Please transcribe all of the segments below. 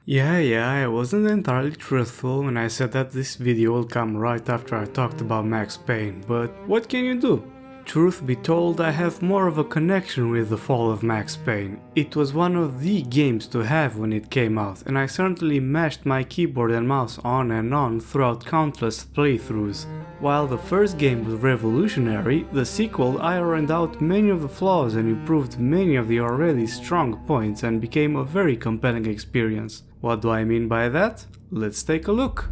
Yeah, I wasn't entirely truthful when I said that this video will come right after I talked about Max Payne, but what can you do? Truth be told, I have more of a connection with the fall of Max Payne. It was one of the games to have when it came out, and I certainly mashed my keyboard and mouse on and on throughout countless playthroughs. While the first game was revolutionary, the sequel ironed out many of the flaws and improved many of the already strong points and became a very compelling experience. What do I mean by that? Let's take a look.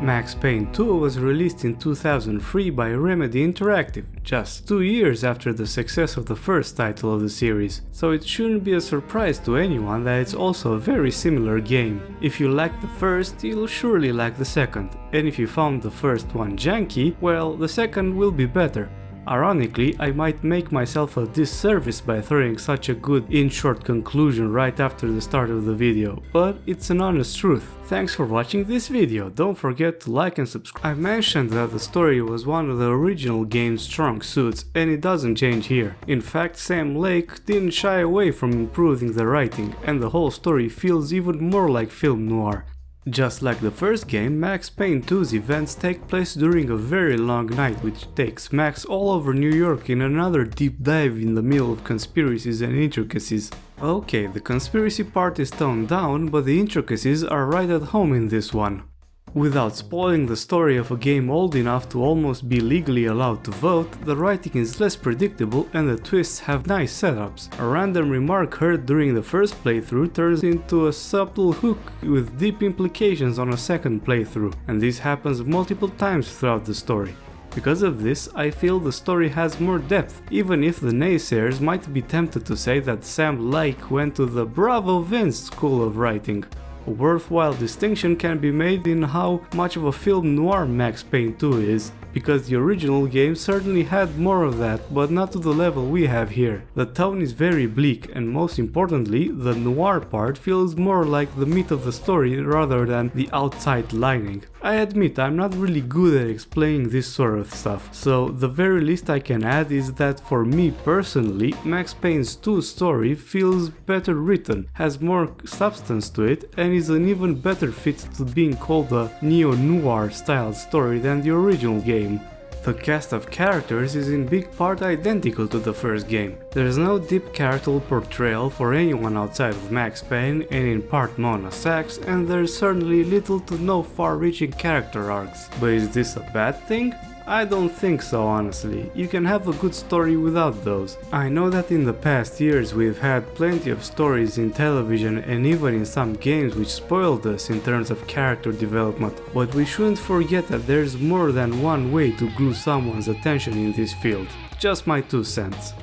Max Payne 2 was released in 2003 by Remedy Interactive, just 2 years after the success of the first title of the series, so it shouldn't be a surprise to anyone that it's also a very similar game. If you liked the first, you'll surely like the second, and if you found the first one janky, well, the second will be better. Ironically, I might make myself a disservice by throwing such a good in-short conclusion right after the start of the video, but it's an honest truth. Thanks for watching this video, don't forget to like and subscribe. I mentioned that the story was one of the original game's strong suits, and it doesn't change here. In fact, Sam Lake didn't shy away from improving the writing, and the whole story feels even more like film noir. Just like the first game, Max Payne 2's events take place during a very long night, which takes Max all over New York in another deep dive in the middle of conspiracies and intricacies. Okay, the conspiracy part is toned down, but the intricacies are right at home in this one. Without spoiling the story of a game old enough to almost be legally allowed to vote, the writing is less predictable and the twists have nice setups. A random remark heard during the first playthrough turns into a subtle hook with deep implications on a second playthrough, and this happens multiple times throughout the story. Because of this, I feel the story has more depth, even if the naysayers might be tempted to say that Sam Lake went to the Bravo Vince school of writing. A worthwhile distinction can be made in how much of a film noir Max Payne 2 is, because the original game certainly had more of that, but not to the level we have here. The tone is very bleak, and most importantly, the noir part feels more like the meat of the story rather than the outside lining. I admit I'm not really good at explaining this sort of stuff, so the very least I can add is that for me personally, Max Payne's 2 story feels better written, has more substance to it, and is an even better fit to being called a neo-noir style story than the original game. The cast of characters is in big part identical to the first game. There's no deep character portrayal for anyone outside of Max Payne and in part Mona Sachs, and there's certainly little to no far-reaching character arcs. But is this a bad thing? I don't think so, honestly. You can have a good story without those. I know that in the past years we've had plenty of stories in television and even in some games which spoiled us in terms of character development, but we shouldn't forget that there's more than one way to glue someone's attention in this field. Just my 2 cents.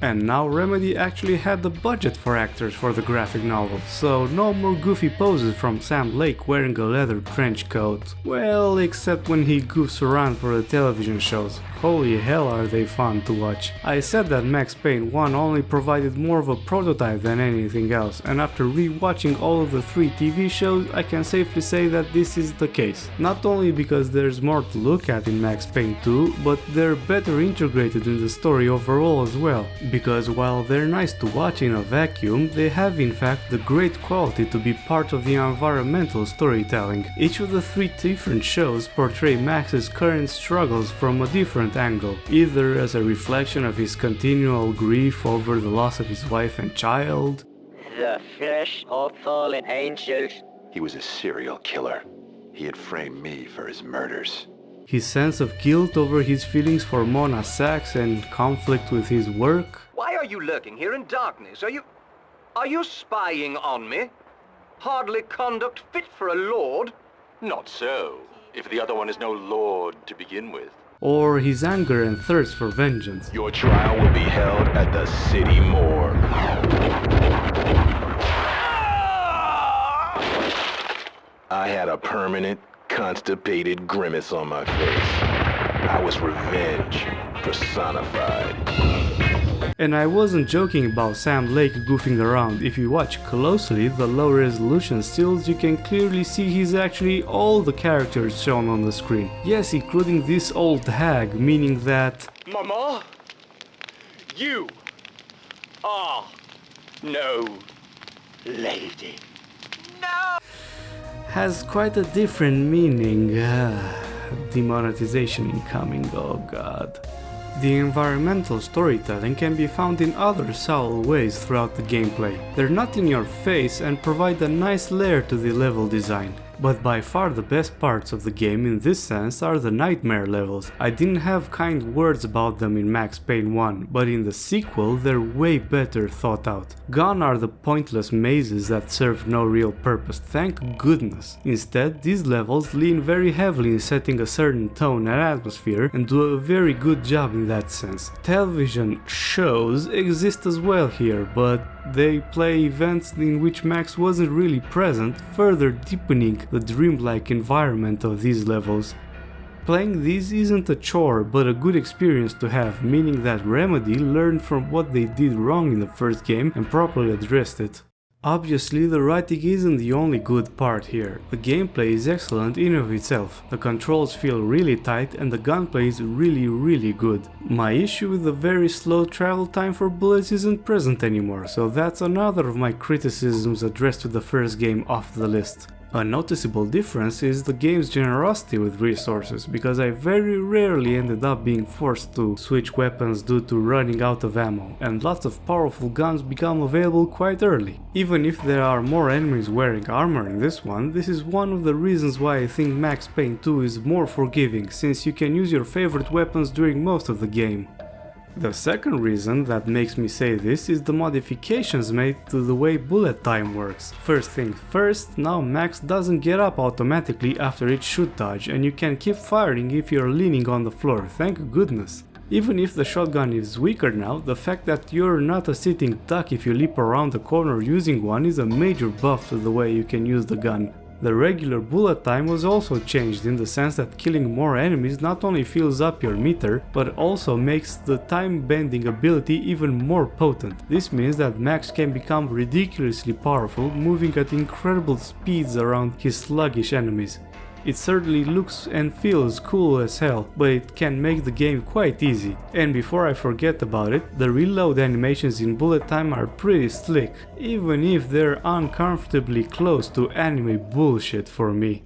And now Remedy actually had the budget for actors for the graphic novel, so no more goofy poses from Sam Lake wearing a leather trench coat. Well, except when he goofs around for the television shows. Holy hell are they fun to watch. I said that Max Payne 1 only provided more of a prototype than anything else, and after rewatching all of the 3 TV shows, I can safely say that this is the case. Not only because there's more to look at in Max Payne 2, but they're better integrated in the story overall as well. Because while they're nice to watch in a vacuum, they have in fact the great quality to be part of the environmental storytelling. Each of the 3 different shows portray Max's current struggles from a different angle, either as a reflection of his continual grief over the loss of his wife and child, the flesh of fallen angels. He was a serial killer. He had framed me for his murders. his sense of guilt over his feelings for Mona Sachs and conflict with his work. Why are you lurking here in darkness? Are you spying on me? Hardly conduct fit for a lord. Not so, if the other one is no lord to begin with. Or his anger and thirst for vengeance. Your trial will be held at the city morgue. I had a permanent, constipated grimace on my face. I was revenge personified. And I wasn't joking about Sam Lake goofing around. If you watch closely the low resolution stills, you can clearly see he's actually all the characters shown on the screen. Yes, including this old hag, meaning that... Mama? You are no lady. Has quite a different meaning. Demonetization incoming, oh god. The environmental storytelling can be found in other subtle ways throughout the gameplay. They're not in your face and provide a nice layer to the level design. But by far the best parts of the game in this sense are the nightmare levels. I didn't have kind words about them in Max Payne 1, but in the sequel they're way better thought out. Gone are the pointless mazes that serve no real purpose, thank goodness. Instead, these levels lean very heavily in setting a certain tone and atmosphere and do a very good job in that sense. Television shows exist as well here, but they play events in which Max wasn't really present, further deepening the dreamlike environment of these levels. Playing these isn't a chore, but a good experience to have, meaning that Remedy learned from what they did wrong in the first game and properly addressed it. Obviously, the writing isn't the only good part here. The gameplay is excellent in of itself, the controls feel really tight and the gunplay is really good. My issue with the very slow travel time for bullets isn't present anymore, so that's another of my criticisms addressed to the first game off the list. A noticeable difference is the game's generosity with resources, because I very rarely ended up being forced to switch weapons due to running out of ammo, and lots of powerful guns become available quite early. Even if there are more enemies wearing armor in this one, this is one of the reasons why I think Max Payne 2 is more forgiving, since you can use your favorite weapons during most of the game. The second reason that makes me say this is the modifications made to the way bullet time works. First thing first, now Max doesn't get up automatically after each shoot dodge, and you can keep firing if you're leaning on the floor, thank goodness. Even if the shotgun is weaker now, the fact that you're not a sitting duck if you leap around the corner using one is a major buff to the way you can use the gun. The regular bullet time was also changed in the sense that killing more enemies not only fills up your meter, but also makes the time bending ability even more potent. This means that Max can become ridiculously powerful, moving at incredible speeds around his sluggish enemies. It certainly looks and feels cool as hell, but it can make the game quite easy. And before I forget about it, the reload animations in bullet time are pretty slick, even if they're uncomfortably close to anime bullshit for me.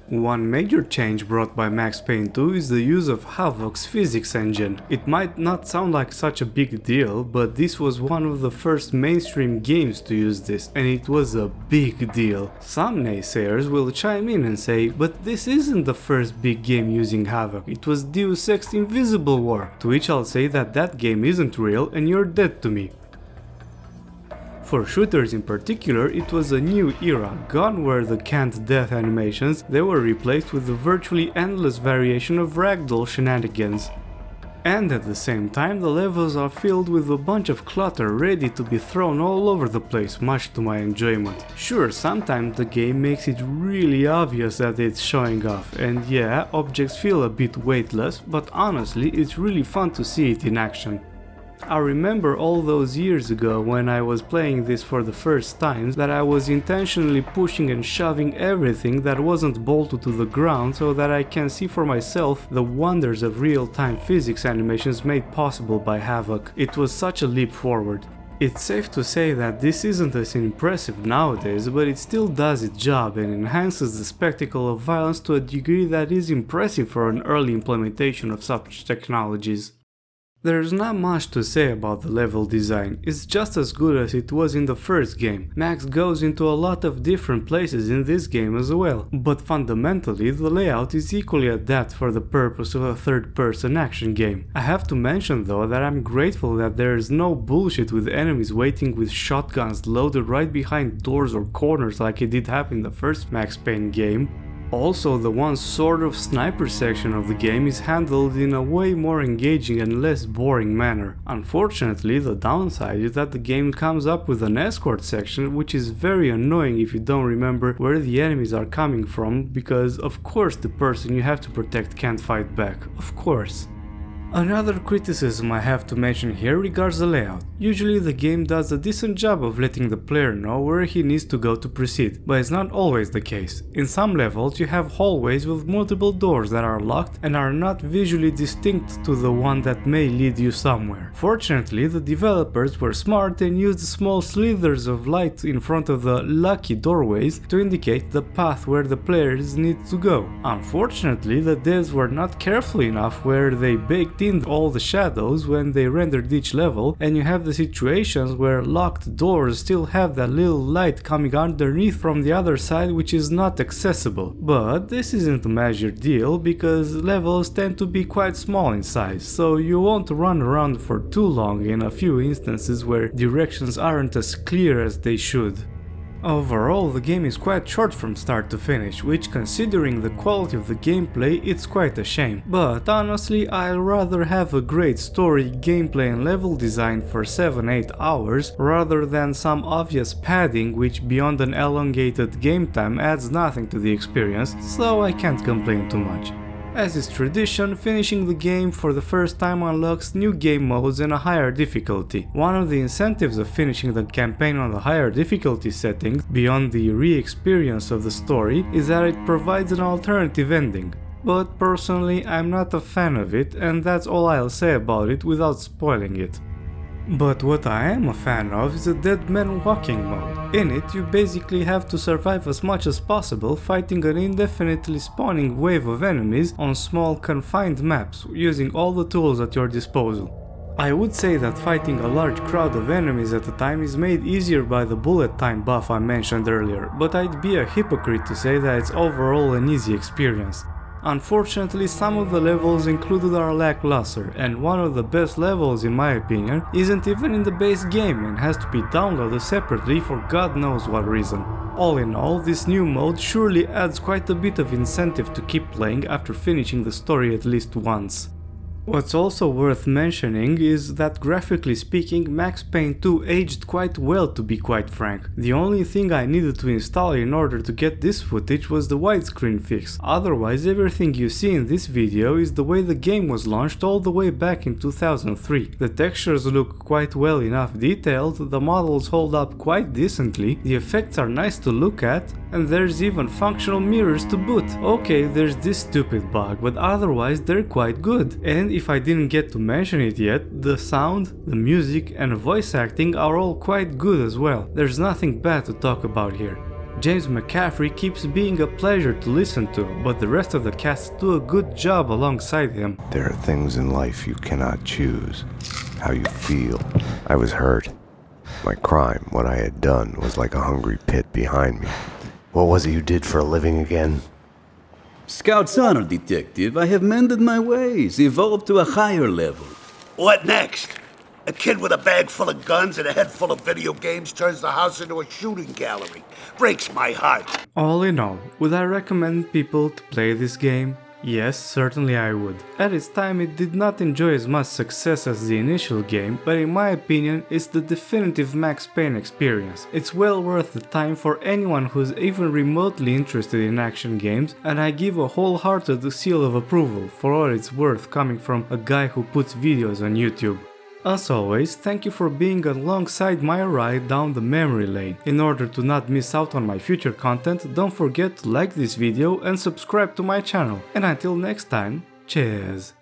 One major change brought by Max Payne 2 is the use of Havok's physics engine. It might not sound like such a big deal, but this was one of the first mainstream games to use this, and it was a big deal. Some naysayers will chime in and say, but this isn't the first big game using Havok, it was Deus Ex Invisible War, to which I'll say that that game isn't real and you're dead to me. For shooters in particular, it was a new era. Gone were the canned death animations, they were replaced with a virtually endless variation of ragdoll shenanigans. And at the same time, the levels are filled with a bunch of clutter ready to be thrown all over the place, much to my enjoyment. Sure, sometimes the game makes it really obvious that it's showing off, and yeah, objects feel a bit weightless, but honestly, it's really fun to see it in action. I remember all those years ago when I was playing this for the first time that I was intentionally pushing and shoving everything that wasn't bolted to the ground so that I can see for myself the wonders of real-time physics animations made possible by Havok. It was such a leap forward. It's safe to say that this isn't as impressive nowadays, but it still does its job and enhances the spectacle of violence to a degree that is impressive for an early implementation of such technologies. There's not much to say about the level design, it's just as good as it was in the first game. Max goes into a lot of different places in this game as well, but fundamentally the layout is equally adept for the purpose of a third-person action game. I have to mention though that I'm grateful that there is no bullshit with enemies waiting with shotguns loaded right behind doors or corners like it did happen in the first Max Payne game. Also, the one sort of sniper section of the game is handled in a way more engaging and less boring manner. Unfortunately, the downside is that the game comes up with an escort section, which is very annoying if you don't remember where the enemies are coming from, because of course the person you have to protect can't fight back, of course. Another criticism I have to mention here regards the layout. Usually the game does a decent job of letting the player know where he needs to go to proceed, but it's not always the case. In some levels you have hallways with multiple doors that are locked and are not visually distinct to the one that may lead you somewhere. Fortunately, the developers were smart and used small slithers of light in front of the lucky doorways to indicate the path where the players need to go. Unfortunately, the devs were not careful enough where they baked in all the shadows when they rendered each level, and you have the situations where locked doors still have that little light coming underneath from the other side, which is not accessible. But this isn't a major deal because levels tend to be quite small in size, so you won't run around for too long in a few instances where directions aren't as clear as they should. Overall, the game is quite short from start to finish, which considering the quality of the gameplay, it's quite a shame. But honestly, I'd rather have a great story, gameplay and level design for 7-8 hours rather than some obvious padding which beyond an elongated game time adds nothing to the experience, so I can't complain too much. As is tradition, finishing the game for the first time unlocks new game modes and a higher difficulty. One of the incentives of finishing the campaign on the higher difficulty settings, beyond the re-experience of the story, is that it provides an alternative ending. But personally, I'm not a fan of it, and that's all I'll say about it without spoiling it. But what I am a fan of is the Dead Man Walking mode. In it, you basically have to survive as much as possible fighting an indefinitely spawning wave of enemies on small confined maps, using all the tools at your disposal. I would say that fighting a large crowd of enemies at a time is made easier by the bullet time buff I mentioned earlier, but I'd be a hypocrite to say that it's overall an easy experience. Unfortunately, some of the levels included are lackluster, and one of the best levels in my opinion isn't even in the base game and has to be downloaded separately for God knows what reason. All in all, this new mode surely adds quite a bit of incentive to keep playing after finishing the story at least once. What's also worth mentioning is that graphically speaking, Max Payne 2 aged quite well, to be quite frank. The only thing I needed to install in order to get this footage was the widescreen fix. Otherwise, everything you see in this video is the way the game was launched all the way back in 2003. The textures look quite well enough detailed, the models hold up quite decently, the effects are nice to look at, and there's even functional mirrors to boot. Okay, there's this stupid bug, but otherwise they're quite good. And if I didn't get to mention it yet, the sound, the music and voice acting are all quite good as well. There's nothing bad to talk about here. James McCaffrey keeps being a pleasure to listen to, but the rest of the cast do a good job alongside him. There are things in life you cannot choose. How you feel. I was hurt. My crime, what I had done, was like a hungry pit behind me. What was it you did for a living again? Scout's honor, detective. I have mended my ways, evolved to a higher level. What next? A kid with a bag full of guns and a head full of video games turns the house into a shooting gallery. Breaks my heart. All in all, would I recommend people to play this game? Yes, certainly I would. At its time it did not enjoy as much success as the initial game, but in my opinion it's the definitive Max Payne experience. It's well worth the time for anyone who's even remotely interested in action games, and I give a wholehearted seal of approval for all it's worth coming from a guy who puts videos on YouTube. As always, thank you for being alongside my ride down the memory lane. In order to not miss out on my future content, don't forget to like this video and subscribe to my channel. And until next time, cheers!